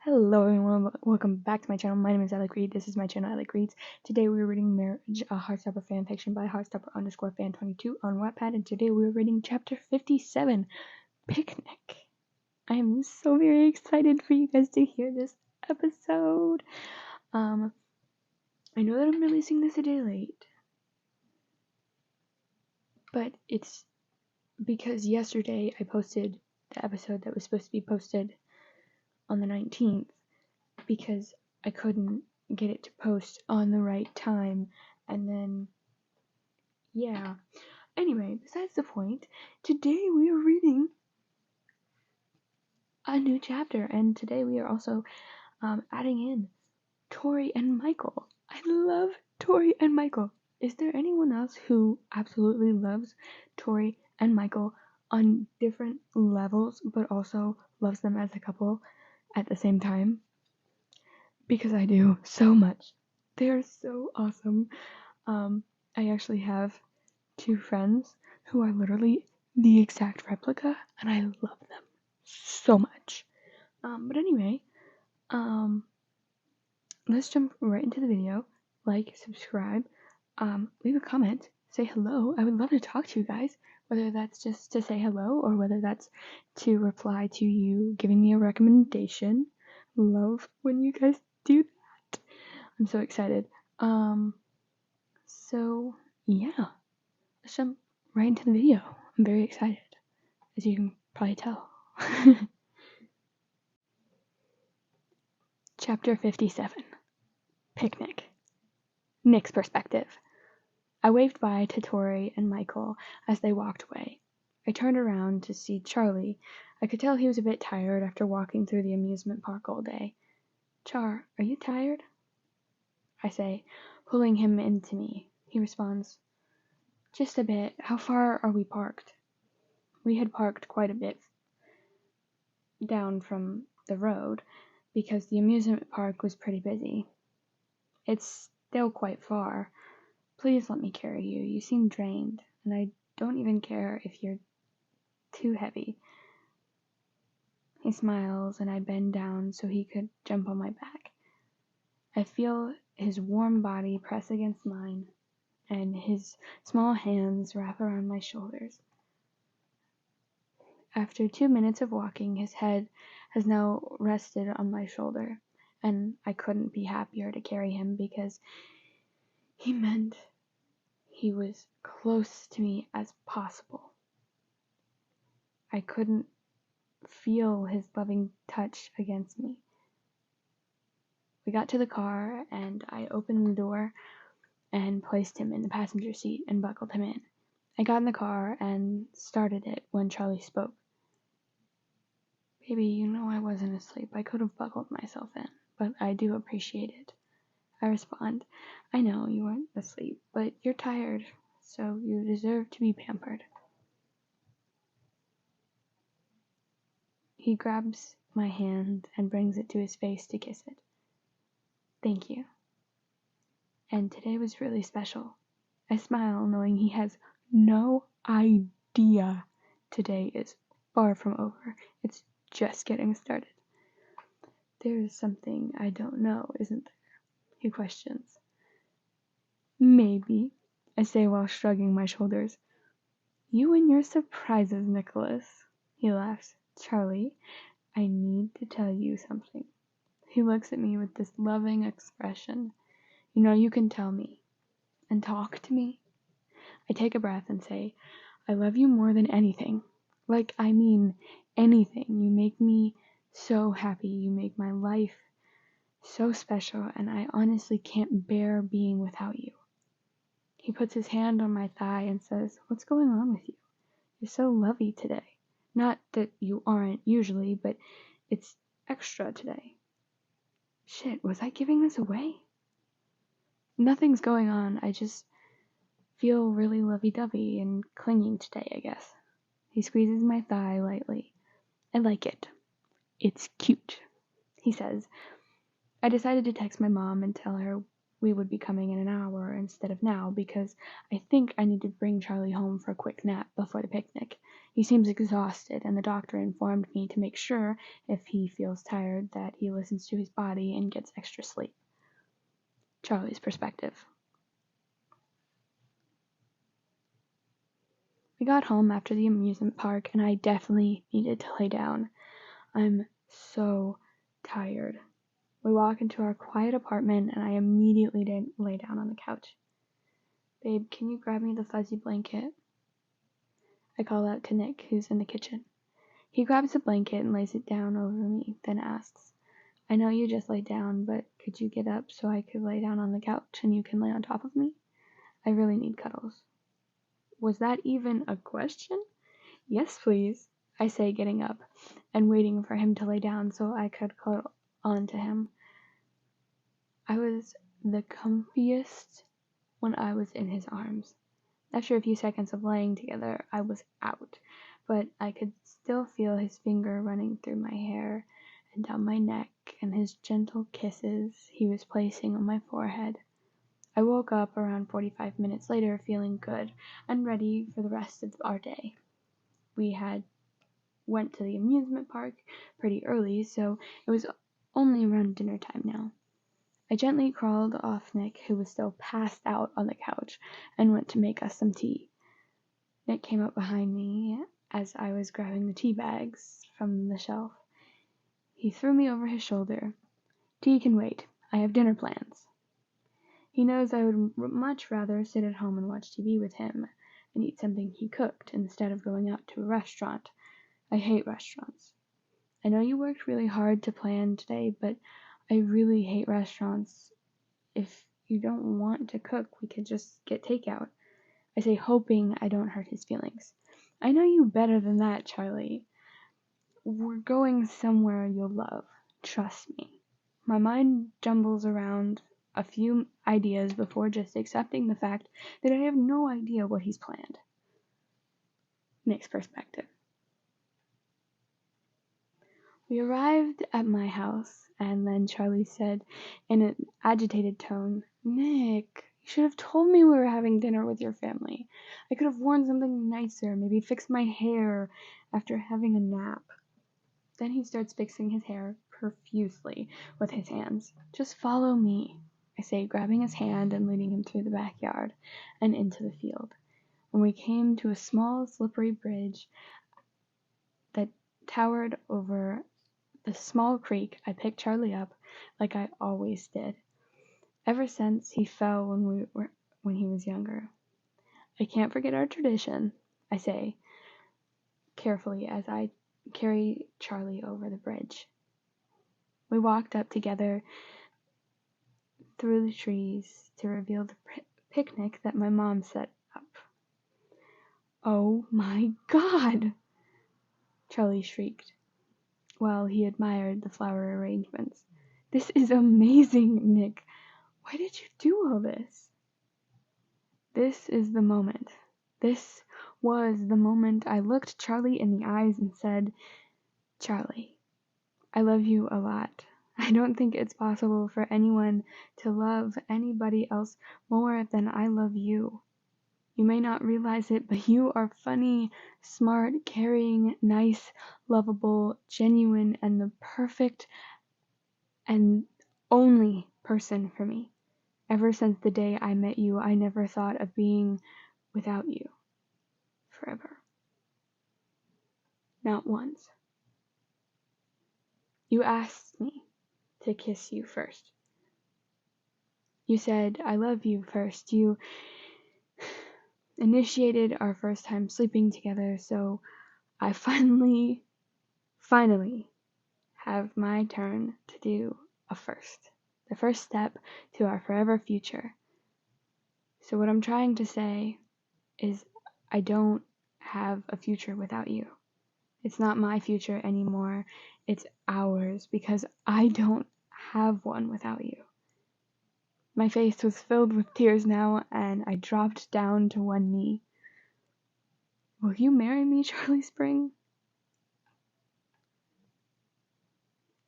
Hello everyone, welcome back to my channel. My name is Alec Reed. This is my channel, Alec Reads. Today we are reading Marriage, a Heartstopper fanfiction by heartstopper_fan22 on Wattpad, and today we are reading chapter 57, Picnic. I am so very excited for you guys to hear this episode. I know that I'm releasing this a day late, but it's because yesterday I posted the episode that was supposed to be posted on the 19th because I couldn't get it to post on the right time, and then anyway, besides the point, today we are reading a new chapter, and today we are also adding in Tori and Michael. I love Tori and Michael. Is there anyone else who absolutely loves Tori and Michael on different levels but also loves them as a couple at the same time? Because I do so much. They are so awesome. I actually have two friends who are literally the exact replica, and I love them so much. But anyway, let's jump right into the video. Like, subscribe, leave a comment, say hello. I would love to talk to you guys, whether that's just to say hello or whether that's to reply to you giving me a recommendation. Love when you guys do that. I'm so excited. So yeah, let's jump right into the video. I'm very excited, as you can probably tell. Chapter 57, Picnic. Nick's perspective. I waved bye to Tori and Michael as they walked away. I turned around to see Charlie. I could tell he was a bit tired after walking through the amusement park all day. Char, are you tired? I say, pulling him into me. He responds, just a bit. How far are we parked? We had parked quite a bit down from the road because the amusement park was pretty busy. It's still quite far. Please let me carry you. You seem drained, and I don't even care if you're too heavy. He smiles, and I bend down so he could jump on my back. I feel his warm body press against mine, and his small hands wrap around my shoulders. After 2 minutes of walking, his head has now rested on my shoulder, and I couldn't be happier to carry him because he meant he was close to me as possible. I couldn't feel his loving touch against me. We got to the car, and I opened the door and placed him in the passenger seat and buckled him in. I got in the car and started it when Charlie spoke. Baby, you know I wasn't asleep. I could have buckled myself in, but I do appreciate it. I respond, I know you weren't asleep, but you're tired, so you deserve to be pampered. He grabs my hand and brings it to his face to kiss it. Thank you. And today was really special. I smile knowing he has no idea today is far from over. It's just getting started. There's something I don't know, isn't there? He questions. Maybe, I say while shrugging my shoulders. You and your surprises, Nicholas. He laughs. Charlie, I need to tell you something. He looks at me with this loving expression. You know you can tell me. And talk to me. I take a breath and say, I love you more than anything. Like, I mean anything. You make me so happy. You make my life so special, and I honestly can't bear being without you. He puts his hand on my thigh and says, what's going on with you? You're so lovey today. Not that you aren't usually, but it's extra today. Shit, was I giving this away? Nothing's going on. I just feel really lovey-dovey and clinging today, I guess. He squeezes my thigh lightly. I like it. It's cute, he says. I decided to text my mom and tell her we would be coming in an hour instead of now because I think I need to bring Charlie home for a quick nap before the picnic. He seems exhausted, and the doctor informed me to make sure, if he feels tired, that he listens to his body and gets extra sleep. Charlie's perspective. We got home after the amusement park, and I definitely needed to lay down. I'm so tired. We walk into our quiet apartment, and I immediately didn't lay down on the couch. Babe, can you grab me the fuzzy blanket? I call out to Nick, who's in the kitchen. He grabs the blanket and lays it down over me, then asks, I know you just laid down, but could you get up so I could lay down on the couch and you can lay on top of me? I really need cuddles. Was that even a question? Yes, please, I say, getting up and waiting for him to lay down so I could cuddle onto him. I was the comfiest when I was in his arms. After a few seconds of laying together, I was out, but I could still feel his finger running through my hair and down my neck and his gentle kisses he was placing on my forehead. I woke up around 45 minutes later feeling good and ready for the rest of our day. We went to the amusement park pretty early, so it was only around dinner time now. I gently crawled off Nick, who was still passed out on the couch, and went to make us some tea. Nick came up behind me as I was grabbing the tea bags from the shelf. He threw me over his shoulder. Tea can wait. I have dinner plans. He knows I would much rather sit at home and watch TV with him and eat something he cooked instead of going out to a restaurant. I hate restaurants. I know you worked really hard to plan today, but I really hate restaurants. If you don't want to cook, we could just get takeout. I say, hoping I don't hurt his feelings. I know you better than that, Charlie. We're going somewhere you'll love. Trust me. My mind jumbles around a few ideas before just accepting the fact that I have no idea what he's planned. Nick's perspective. We arrived at my house, and then Charlie said in an agitated tone, Nick, you should have told me we were having dinner with your family. I could have worn something nicer, maybe fixed my hair after having a nap. Then he starts fixing his hair profusely with his hands. Just follow me, I say, grabbing his hand and leading him through the backyard and into the field. When we came to a small, slippery bridge that towered over the small creek, I picked Charlie up like I always did, ever since he fell when he was younger. I can't forget our tradition, I say, carefully as I carry Charlie over the bridge. We walked up together through the trees to reveal the picnic that my mom set up. Oh my God! Charlie shrieked, while he admired the flower arrangements. This is amazing, Nick. Why did you do all this? This is the moment. This was the moment I looked Charlie in the eyes and said, Charlie, I love you a lot. I don't think it's possible for anyone to love anybody else more than I love you. You may not realize it, but you are funny, smart, caring, nice, lovable, genuine, and the perfect and only person for me. Ever since the day I met you, I never thought of being without you forever. Not once. You asked me to kiss you first. You said, I love you first. You initiated our first time sleeping together, so I finally have my turn to do a first. The first step to our forever future. So what I'm trying to say is I don't have a future without you. It's not my future anymore. It's ours because I don't have one without you. My face was filled with tears now, and I dropped down to one knee. Will you marry me, Charlie Spring?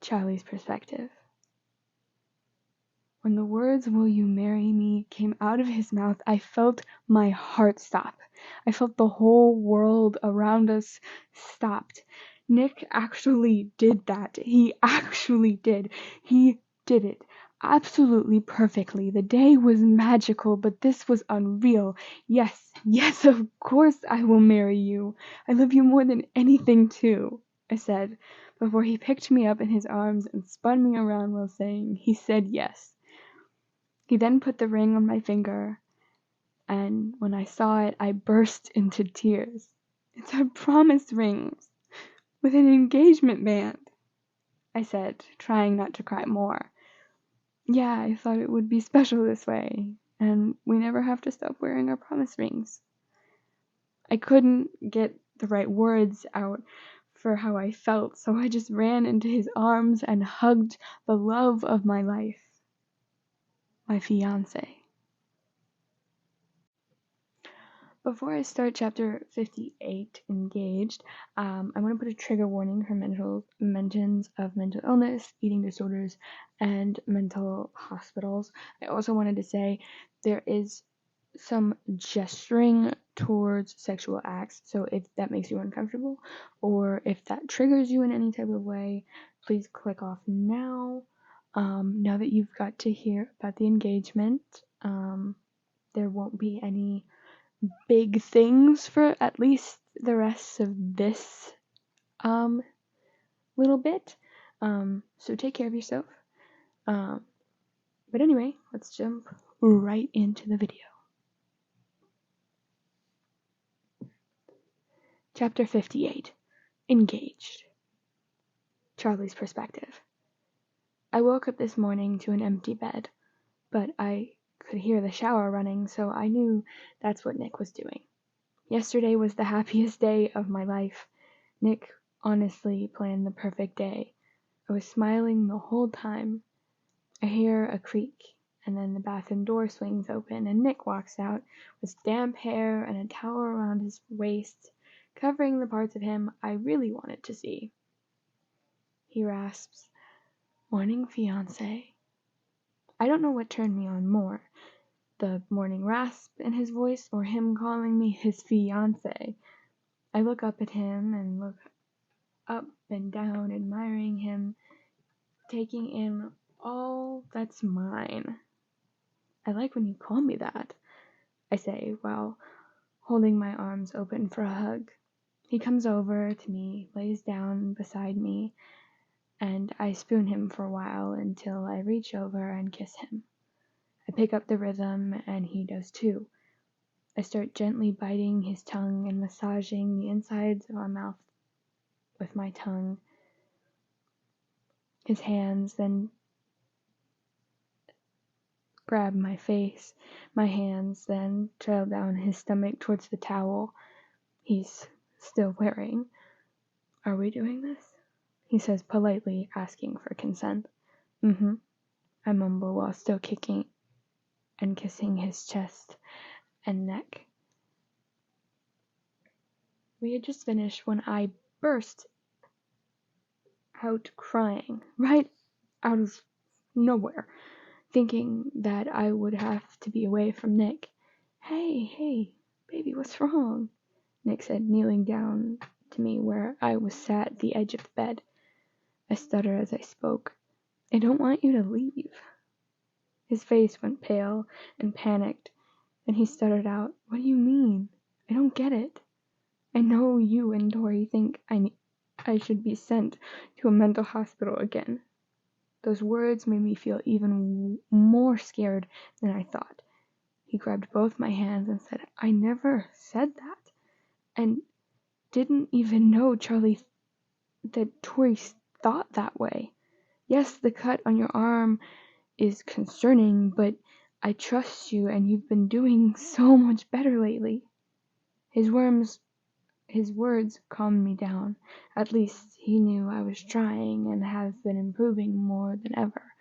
Charlie's perspective. When the words, "Will you marry me?" came out of his mouth, I felt my heart stop. I felt the whole world around us stopped. Nick actually did that. He actually did. He did it. Absolutely perfectly. The day was magical, but this was unreal. Yes, yes, of course I will marry you. I love you more than anything too, I said, before he picked me up in his arms and spun me around while saying he said yes. He then put the ring on my finger, and when I saw it, I burst into tears. It's our promise rings, with an engagement band, I said, trying not to cry more. Yeah, I thought it would be special this way, and we never have to stop wearing our promise rings. I couldn't get the right words out for how I felt, so I just ran into his arms and hugged the love of my life, my fiancé. Before I start chapter 58, Engaged, I want to put a trigger warning for mentions of mental illness, eating disorders, and mental hospitals. I also wanted to say there is some gesturing towards sexual acts, so if that makes you uncomfortable, or if that triggers you in any type of way, please click off now. Now that you've got to hear about the engagement, there won't be any big things for at least the rest of this little bit. So take care of yourself. But anyway, let's jump right into the video. Chapter 58. Engaged. Charlie's perspective. I woke up this morning to an empty bed, but I could hear the shower running, so I knew that's what Nick was doing. Yesterday was the happiest day of my life. Nick honestly planned the perfect day. I was smiling the whole time. I hear a creak, and then the bathroom door swings open, and Nick walks out with damp hair and a towel around his waist, covering the parts of him I really wanted to see. He rasps, "Morning, fiancé." I don't know what turned me on more, the morning rasp in his voice or him calling me his fiancé. I look up at him and look up and down, admiring him, taking in all that's mine. "I like when you call me that," I say while holding my arms open for a hug. He comes over to me, lays down beside me, and I spoon him for a while until I reach over and kiss him. I pick up the rhythm, and he does too. I start gently biting his tongue and massaging the insides of our mouth with my tongue. His hands then grab my face. My hands then trail down his stomach towards the towel he's still wearing. "Are we doing this?" he says politely, asking for consent. "Mm-hmm," I mumble while still kicking and kissing his chest and neck. We had just finished when I burst out crying, right out of nowhere, thinking that I would have to be away from Nick. Hey, baby, what's wrong?" Nick said, kneeling down to me where I was sat at the edge of the bed. I stutter as I spoke. "I don't want you to leave." His face went pale and panicked. Then he stuttered out, "What do you mean? I don't get it. I know you and Tori think I should be sent to a mental hospital again." Those words made me feel even more scared than I thought. He grabbed both my hands and said, "I never said that, and didn't even know that Tori thought that way. Yes, the cut on your arm is concerning, but I trust you and you've been doing so much better lately." His words calmed me down. At least he knew I was trying and have been improving more than ever.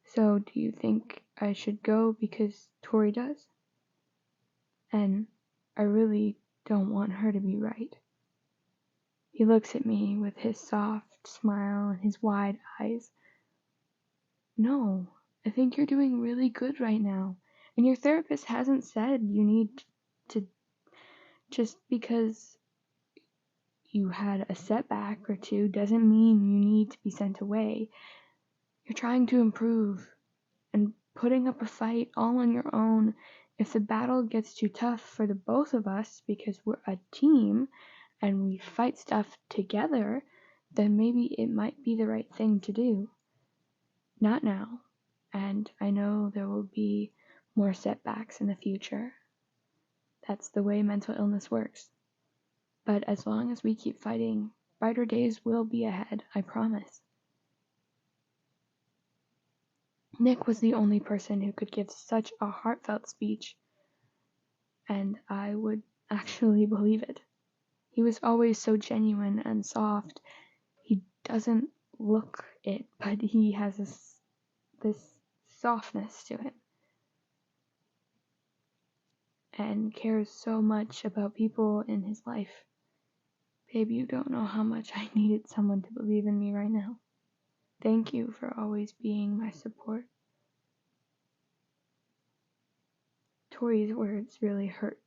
"So do you think I should go because Tori does? And I really don't want her to be right." He looks at me with his soft smile and his wide eyes. "No, I think you're doing really good right now. And your therapist hasn't said you need to, just because you had a setback or two doesn't mean you need to be sent away. You're trying to improve and putting up a fight all on your own. If the battle gets too tough for the both of us because we're a team and we fight stuff together, then maybe it might be the right thing to do. Not now. And I know there will be more setbacks in the future. That's the way mental illness works. But as long as we keep fighting, brighter days will be ahead, I promise. Nick was the only person who could give such a heartfelt speech, and I would actually believe it. He was always so genuine and soft. He doesn't look it, but he has this softness to him. And cares so much about people in his life. Babe, you don't know how much I needed someone to believe in me right now. Thank you for always being my support. Tori's words really hurt.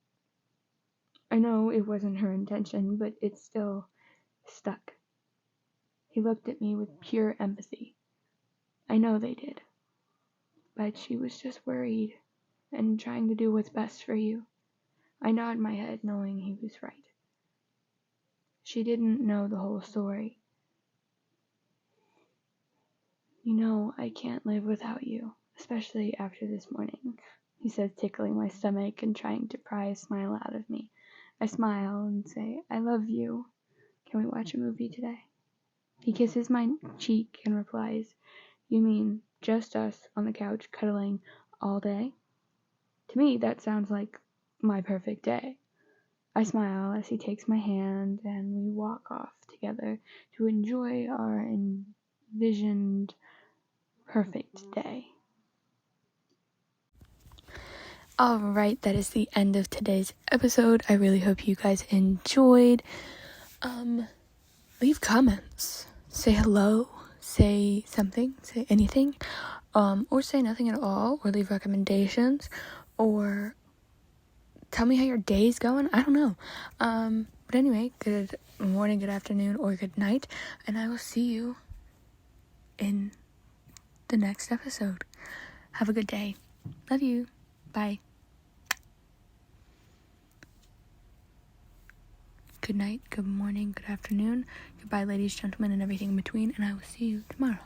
I know it wasn't her intention, but it still stuck. He looked at me with pure empathy. I know they did. But she was just worried and trying to do what's best for you. I nod my head knowing he was right. She didn't know the whole story. You know, I can't live without you, especially after this morning, he says, tickling my stomach and trying to pry a smile out of me. I smile and say, I love you. Can we watch a movie today? He kisses my cheek and replies, You mean just us on the couch cuddling all day? To me, that sounds like my perfect day. I smile as he takes my hand and we walk off together to enjoy our envisioned perfect day. Alright, that is the end of today's episode. I really hope you guys enjoyed. Leave comments. Say hello. Say something. Say anything. Or say nothing at all. Or leave recommendations. Or tell me how your day's going. I don't know. But anyway, good morning, good afternoon, or good night. And I will see you in the next episode. Have a good day. Love you. Bye. Good night, good morning, good afternoon, goodbye, ladies, gentlemen, and everything in between, and I will see you tomorrow.